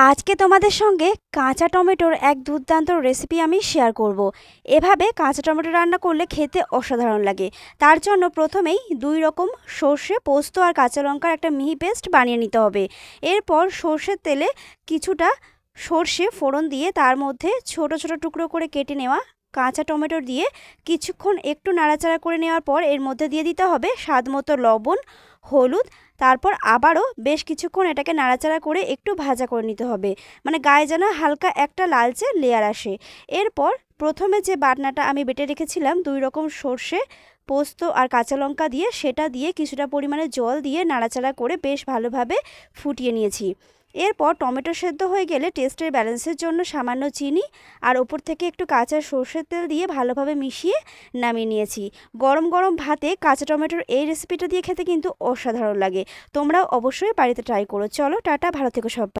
আজকে তোমাদের সঙ্গে কাঁচা টমেটোর এক দুর্দান্ত রেসিপি আমি শেয়ার করব। এভাবে কাঁচা টমেটো রান্না করলে খেতে অসাধারণ লাগে। তার জন্য প্রথমেই 2 রকম সর্ষে, পোস্ত আর কাঁচা লঙ্কার একটা মিহি পেস্ট বানিয়ে নিতে হবে। এরপর সর্ষের তেলে কিছুটা সর্ষে ফোড়ন দিয়ে তার মধ্যে ছোট ছোট টুকরো করে কেটে নেওয়া কাঁচা টমেটো দিয়ে কিছুক্ষণ একটু নাড়াচাড়া করে নেওয়ার পর এর মধ্যে দিয়ে দিতে হবে স্বাদমতো লবণ, হলুদ। তারপর আবারও বেশ কিছুক্ষণ এটাকে নাড়াচাড়া করে একটু ভাজা করে নিতে হবে, মানে গায়ে যেন হালকা একটা লালচে লেয়ার আসে। এরপর প্রথমে যে বাটনাটা আমি বেটে রেখেছিলাম 2 রকম সর্ষে, পোস্ত আর কাঁচা লঙ্কা দিয়ে, সেটা দিয়ে কিছুটা পরিমাণে জল দিয়ে নাড়াচাড়া করে বেশ ভালোভাবে ফুটিয়ে নিয়েছি। এরপর টমেটো সেদ্ধ হয়ে গেলে টেস্টের ব্যালেন্সের জন্য সামান্য চিনি আর ওপর থেকে একটু কাঁচা সর্ষের তেল দিয়ে ভালোভাবে মিশিয়ে নামিয়ে নিয়েছি। গরম গরম ভাতে কাঁচা টমেটোর এই রেসিপিটা দিয়ে খেতে কিন্তু অসাধারণ লাগে। তোমরাও অবশ্যই বাড়িতে ট্রাই করো। চলো টাটা, ভালো থেকো সবাই।